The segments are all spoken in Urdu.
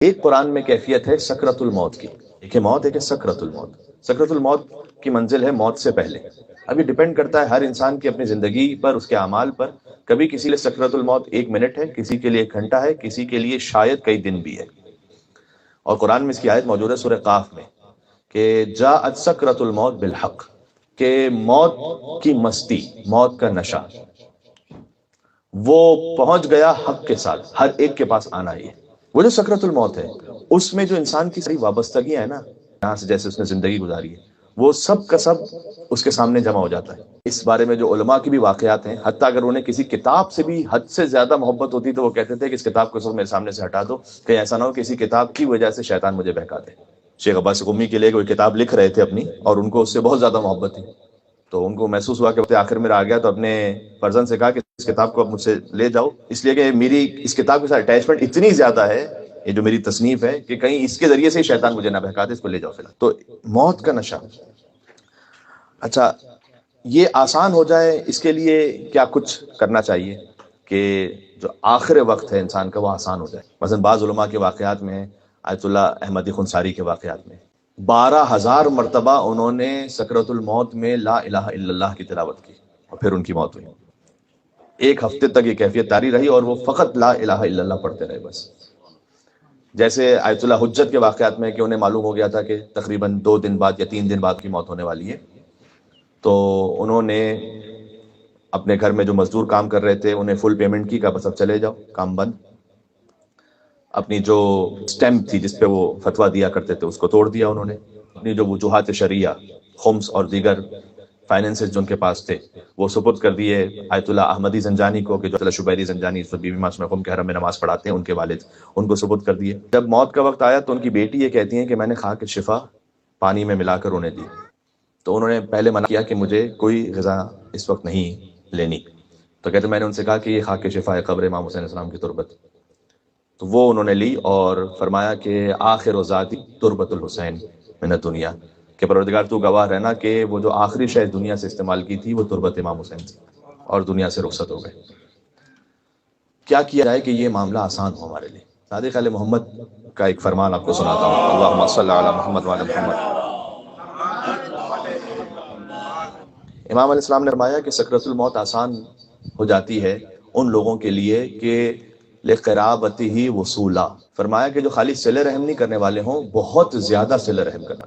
ایک قرآن میں کیفیت ہے سکرت الموت کی، ایک ہے موت، ایک ہے سکرت الموت۔ سکرت الموت کی منزل ہے موت سے پہلے۔ اب یہ ڈیپینڈ کرتا ہے ہر انسان کی اپنی زندگی پر، اس کے اعمال پر۔ کبھی کسی لیے سکرت الموت 1 منٹ ہے، کسی کے لیے 1 گھنٹہ ہے، کسی کے لیے شاید کئی دن بھی ہے۔ اور قرآن میں اس کی آیت موجود ہے سورہ قاف میں کہ جاءت سکرت الموت بالحق، کہ موت کی مستی، موت کا نشہ وہ پہنچ گیا حق کے ساتھ، ہر ایک کے پاس آنا ہے۔ وہ جو سکرت الموت ہے، اس میں جو انسان کی ساری وابستگیاں ہیں نا، یہاں سے جیسے اس نے زندگی گزاری ہے، وہ سب کا سب اس کے سامنے جمع ہو جاتا ہے۔ اس بارے میں جو علماء کی بھی واقعات ہیں، حتیٰ اگر انہیں کسی کتاب سے بھی حد سے زیادہ محبت ہوتی تو وہ کہتے تھے کہ اس کتاب کو سب میرے سامنے سے ہٹا دو، کہ ایسا نہ ہو کہ اسی کتاب کی وجہ سے شیطان مجھے بہکا دے۔ شیخ عباس قمی کے لیے کوئی کتاب لکھ رہے تھے اپنی، اور ان کو اس سے بہت زیادہ محبت تھی، تو ان کو محسوس ہوا کہ وقت آخر میں آ گیا، تو اپنے فرزند سے کہا کہ اس کتاب کو اب مجھ سے لے جاؤ، اس لیے کہ میری اس کتاب کے ساتھ اٹیچمنٹ اتنی زیادہ ہے، یہ جو میری تصنیف ہے، کہ کہیں اس کے ذریعے سے ہی شیطان مجھے نہ بہکا دے، اس کو لے جاؤ فی الحال۔ تو موت کا نشہ، اچھا یہ آسان ہو جائے اس کے لیے کیا کچھ کرنا چاہیے کہ جو آخر وقت ہے انسان کا وہ آسان ہو جائے؟ مثلا بعض علماء کے واقعات میں، آیت اللہ احمدی خنساری کے واقعات میں 12,000 مرتبہ انہوں نے سکرت الموت میں لا الہ الا اللہ کی تلاوت کی، اور پھر ان کی موت ہوئی۔ 1 ہفتے تک یہ کیفیت طاری رہی، اور وہ فقط لا الہ الا اللہ پڑھتے رہے بس۔ جیسے آیت اللہ حجت کے واقعات میں کہ انہیں معلوم ہو گیا تھا کہ تقریباً 2 دن بعد یا 3 دن بعد کی موت ہونے والی ہے، تو انہوں نے اپنے گھر میں جو مزدور کام کر رہے تھے انہیں فل پیمنٹ کی، کہا بس اب چلے جاؤ، کام بند۔ اپنی جو سٹیمپ تھی جس پہ وہ فتویٰ دیا کرتے تھے اس کو توڑ دیا انہوں نے۔ اپنی جو وجوہات شرعیہ، خمس اور دیگر فائنینسز جو ان کے پاس تھے وہ سپرد کر دیے آیت اللہ احمدی زنجانی کو، کہ جو اللہ شبیری زنجانی اس وقت بی بی معصومہ قم کے حرم میں نماز پڑھاتے ہیں، ان کے والد، ان کو سپرد کر دیے۔ جب موت کا وقت آیا تو ان کی بیٹی یہ کہتی ہیں کہ میں نے خاک شفا پانی میں ملا کر انہیں دی، تو انہوں نے پہلے منع کیا کہ مجھے کوئی غذا اس وقت نہیں لینی، تو کہتے میں نے ان سے کہا کہ یہ خاک شفا ہے قبر امام حسین السلام کی تربت، تو وہ انہوں نے لی اور فرمایا کہ آخر ذاتی تربت الحسین من الدنیا، کہ پروردگار تو گواہ رہنا کہ وہ جو آخری شے دنیا سے استعمال کی تھی وہ تربت امام حسین تھی، اور دنیا سے رخصت ہو گئے۔ کیا کیا جائے کہ یہ معاملہ آسان ہو ہمارے لیے؟ صادق علیہ محمد کا ایک فرمان آپ کو سناتا ہوں، اللہم صلی علی محمد وعلی محمد۔ امام علیہ السلام نے فرمایا کہ سکرت الموت آسان ہو جاتی ہے ان لوگوں کے لیے کہ لقرابتہ وصولا، فرمایا کہ جو خالی صلہ رحم نہیں کرنے والے ہوں، بہت زیادہ صلہ رحم کرنا،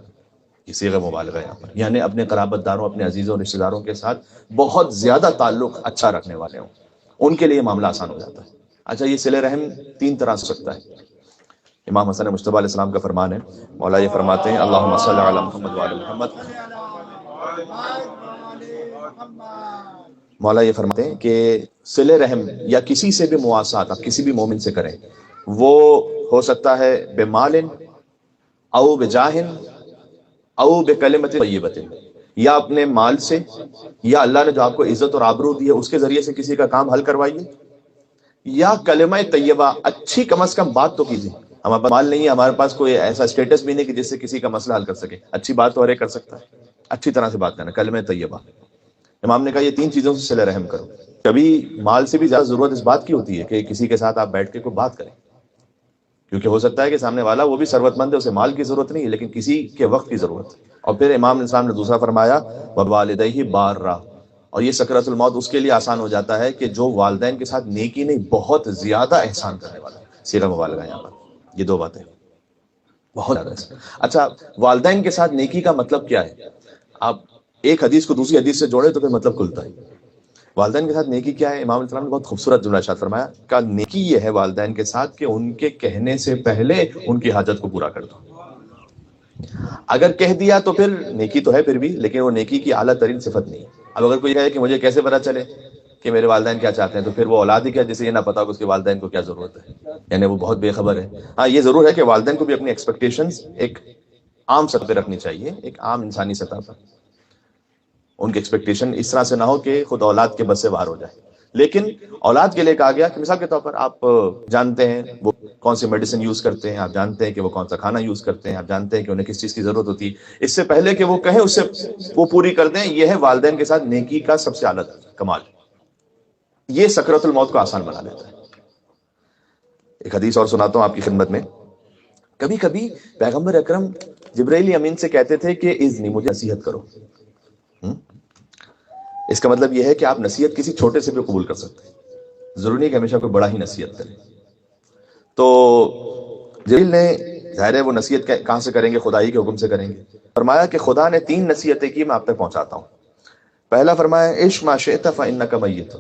یہ صیغہ مبالغہ ہے یہاں پر، یعنی اپنے قرابت داروں، اپنے عزیزوں، رشتہ داروں کے ساتھ بہت زیادہ تعلق اچھا رکھنے والے ہوں، ان کے لیے معاملہ آسان ہو جاتا ہے۔ اچھا یہ صلہ رحم 3 طرح سے سکتا ہے۔ امام حسن مجتبیٰ علیہ السلام کا فرمان ہے، مولا یہ فرماتے ہیں اللہم صلی علی محمد وعلی محمد، مولا یہ فرماتے ہیں کہ صلہ رحم یا کسی سے بھی مواسات آپ کسی بھی مومن سے کریں، وہ ہو سکتا ہے بمال او بجاہ او بکلمت طیبت، یا اپنے مال سے، یا اللہ نے جو آپ کو عزت اور آبرو دی ہے اس کے ذریعے سے کسی کا کام حل کروائیے، یا کلمہ طیبہ، اچھی کم از کم بات تو کیجیے۔ ہمارے پاس مال نہیں ہے، ہمارے پاس کوئی ایسا اسٹیٹس بھی نہیں کہ جس سے کسی کا مسئلہ حل کر سکے، اچھی بات تو ہر ایک کر سکتا ہے، اچھی طرح سے بات کرنا، کلمہ طیبہ۔ امام نے کہا یہ 3 چیزوں سے صلہ رحم کرو۔ کبھی مال سے بھی زیادہ ضرورت اس بات کی ہوتی ہے کہ کسی کے ساتھ آپ بیٹھ کے کوئی بات کریں، کیونکہ ہو سکتا ہے کہ سامنے والا وہ بھی ثروت مند ہے، اسے مال کی ضرورت نہیں ہے لیکن کسی کے وقت کی ضرورت ہے۔ اور پھر امام اسلام نے دوسرا فرمایا ووالدیہ بارا، اور یہ سکرت الموت اس کے لیے آسان ہو جاتا ہے کہ جو والدین کے ساتھ نیکی نہیں بہت زیادہ احسان کرنے والا ہے، صیغہ مبالغہ یہاں پر، یہ 2 باتیں بہت زیادہ احسان۔ اچھا والدین کے ساتھ نیکی کا مطلب کیا ہے؟ آپ ایک حدیث کو دوسری حدیث سے جوڑے تو پھر مطلب کھلتا ہے۔ والدین کے ساتھ نیکی کیا ہے؟ امام السلام نے بہت خوبصورت جملہ ارشاد فرمایا کہ نیکی یہ ہے والدین کے ساتھ کہ ان کے کہنے سے پہلے ان کی حاجت کو پورا کر دو۔ اگر کہہ دیا تو پھر نیکی تو ہے پھر بھی، لیکن وہ نیکی کی اعلیٰ ترین صفت نہیں۔ اب اگر کوئی کہے کہ مجھے کیسے پتا چلے کہ میرے والدین کیا چاہتے ہیں، تو پھر وہ اولاد ہی کیا جسے یہ نہ پتا کہ اس کے والدین کو کیا ضرورت ہے، یعنی وہ بہت بے خبر ہے۔ ہاں یہ ضرور ہے کہ والدین کو بھی اپنی ایکسپیکٹیشنز ایک عام سطح پہ رکھنی چاہیے، ایک عام انسانی سطح پر۔ ان کی ایکسپیکٹیشن اس طرح سے نہ ہو کہ خود اولاد کے بس سے باہر ہو جائے، لیکن اولاد کے لیے کہا گیا کہ مثال کے طور پر آپ جانتے ہیں وہ کون سی میڈیسن یوز کرتے ہیں، آپ جانتے ہیں کہ وہ کون سا کھانا یوز کرتے ہیں، آپ جانتے ہیں کہ انہیں کس چیز کی ضرورت ہوتی ہے، اس سے پہلے کہ وہ کہیں اس سے وہ پوری کر دیں، یہ ہے والدین کے ساتھ نیکی کا سب سے اعلیٰ کمال۔ یہ سکرت الموت کو آسان بنا دیتا ہے۔ ایک حدیث اور سناتا ہوں آپ کی خدمت میں، کبھی کبھی پیغمبر اکرم جبرائیل امین سے کہتے تھے کہ اذنی، مجھے نصیحت کرو. اس کا مطلب یہ ہے کہ آپ نصیحت کسی چھوٹے سے بھی قبول کر سکتے ہیں، ضروری نہیں کہ ہمیشہ کوئی بڑا ہی نصیحت کرے. تو جبرائیل نے، ظاہر ہے وہ نصیحت کہاں سے کریں گے؟ خدائی کے حکم سے کریں گے. فرمایا کہ خدا نے 3 نصیحتیں کی، میں آپ تک پہنچاتا ہوں. پہلا فرمایا عش ما شئت فإنک میت،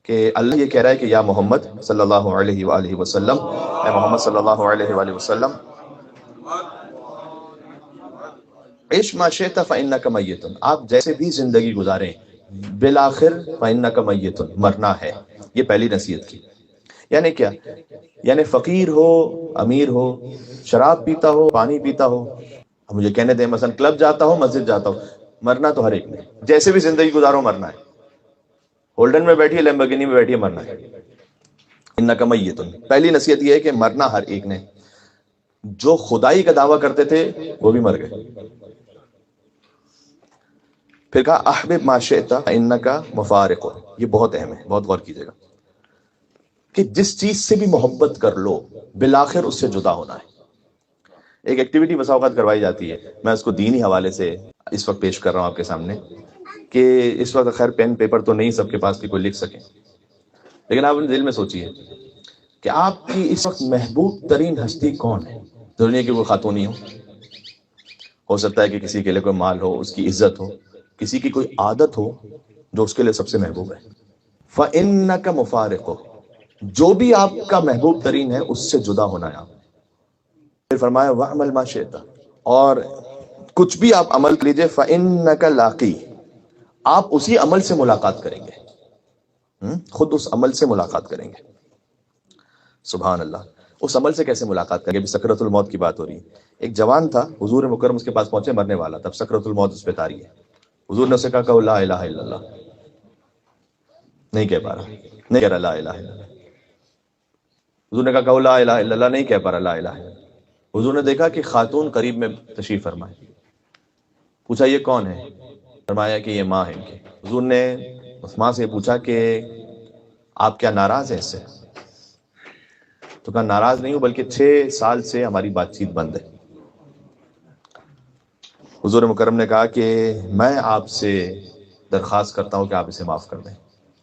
کہ اللہ یہ کہہ رہا ہے کہ یا محمد صلی اللہ علیہ وآلہ وسلم، اے محمد صلی اللہ علیہ وآلہ وسلم، عش ما شئت فإنک میت، آپ جیسے بھی زندگی گزاریں بالآخر فإنک میت، مرنا ہے. یہ پہلی نصیحت کی. یعنی کیا؟ یعنی فقیر ہو، امیر ہو، شراب پیتا ہو، پانی پیتا ہو، مجھے کہنے دیں مثلا کلب جاتا ہو، مسجد جاتا ہو، مرنا تو ہر ایک نے. جیسے بھی زندگی گزارو مرنا ہے. ہولڈن میں بیٹھی ہے، لیمبورگینی میں بیٹھی ہے، مرنا ہے. انک میت، پہلی نصیحت یہ ہے کہ مرنا ہر ایک نے. جو خدائی کا دعویٰ کرتے تھے وہ بھی مر گئے. پھر کہا احبب ما شئت انک مفارق، یہ بہت اہم ہے، بہت غور کیجیے گا کہ جس چیز سے بھی محبت کر لو بالآخر اس سے جدا ہونا ہے. ایک ایکٹیویٹی بسا اوقات کروائی جاتی ہے، میں اس کو دینی حوالے سے اس وقت پیش کر رہا ہوں آپ کے سامنے، کہ اس وقت خیر پین پیپر تو نہیں سب کے پاس کہ کوئی لکھ سکے، لیکن آپ اپنے دل میں سوچئے کہ آپ کی اس وقت محبوب ترین ہستی کون ہے. دنیا کی کوئی خاتون ہی ہو سکتا ہے کہ کسی کے لیے کوئی مال ہو، اس کی عزت ہو، کسی کی کوئی عادت ہو جو اس کے لیے سب سے محبوب ہے. فَإِنَّكَ مُفَارِقُ، جو بھی آپ کا محبوب ترین ہے اس سے جدا ہونا ہے آپ. پھر فرمایا وَعْمَلْ مَا شِئْتَ، اور کچھ بھی آپ عمل کیجئے، فَإِنَّكَ لَاقِي، آپ اسی عمل سے ملاقات کریں گے، خود اس عمل سے ملاقات کریں گے. سبحان اللہ. اس عمل سے کیسے ملاقات کریں گے؟ سکرۃ الموت کی بات ہو رہی ہے. ایک جوان تھا، حضور مکرم اس کے پاس پہنچے، مرنے والا، تب سکرۃ الموت اس پہ طاری ہے. حضور نے اسے کہا کہ لا الہ الا اللہ، نہیں کہہ پا رہا، نہیں کہہ رہا لا الہ الا اللہ. حضور نے کہا کہ لا الہ الا اللہ، نہیں کہہ پا رہا لا الہ الا اللہ. حضور نے دیکھا کہ خاتون قریب میں تشریف فرمائے، پوچھا یہ کون ہے؟ فرمایا کہ یہ ماں ہے ان کی. حضور نے اس ماں سے پوچھا کہ آپ کیا ناراض ہیں اس سے؟ تو کہا ناراض نہیں ہوں، بلکہ 6 سال سے ہماری بات چیت بند ہے. حضور مکرم نے کہا کہ میں آپ سے درخواست کرتا ہوں کہ آپ اسے معاف کر دیں،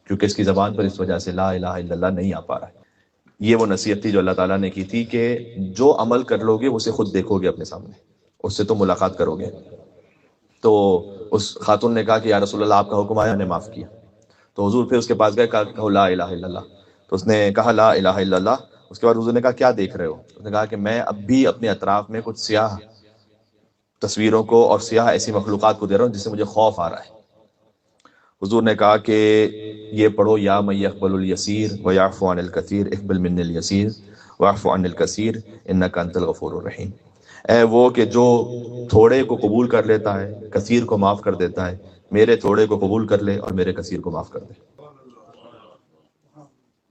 کیونکہ اس کی زبان پر اس وجہ سے لا الہ الا اللہ نہیں آ پا رہا ہے. یہ وہ نصیحت تھی جو اللہ تعالیٰ نے کی تھی کہ جو عمل کر لو گے اسے خود دیکھو گے اپنے سامنے، اس سے تو ملاقات کرو گے. تو اس خاتون نے کہا کہ یا رسول اللہ آپ کا حکم آیا، نے معاف کیا. تو حضور پھر اس کے پاس گئے، کہا لا الہ الا اللہ. تو اس نے کہا لا الہ الا اللہ. اس کے بعد حضور نے کہا کیا دیکھ رہے ہو؟ اس نے کہا کہ میں اب بھی اپنے اطراف میں کچھ سیاہ تصویروں کو اور سیاہ ایسی مخلوقات کو دے رہا ہوں جس سے مجھے خوف آ رہا ہے. حضور نے کہا کہ یہ پڑھو یا من یقبل الیسیر ویعفو عن الکثیر اقبل منی الیسیر واعف عن الکثیر انک انت الغفور الرحیم. اے وہ کہ جو تھوڑے کو قبول کر لیتا ہے، کثیر کو معاف کر دیتا ہے، میرے تھوڑے کو قبول کر لے اور میرے کثیر کو معاف کر دے،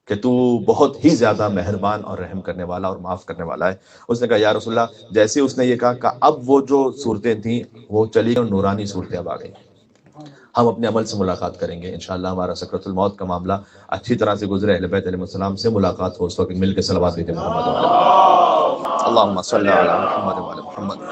کہ تو بہت ہی زیادہ مہربان اور رحم کرنے والا اور معاف کرنے والا ہے. اس نے کہا یا رسول اللہ، جیسے اس نے یہ کہا کہ اب وہ جو صورتیں تھیں وہ چلی گئی، نورانی صورتیں اب آ گئی. ہم اپنے عمل سے ملاقات کریں گے انشاءاللہ. ہمارا سکرۃ الموت کا معاملہ اچھی طرح سے گزرے، اہل بیت علیہ السلام سے ملاقات ہو. اس وقت مل کے صلوات دیتے محمد اللہم صلی علی محمد وعلی محمد.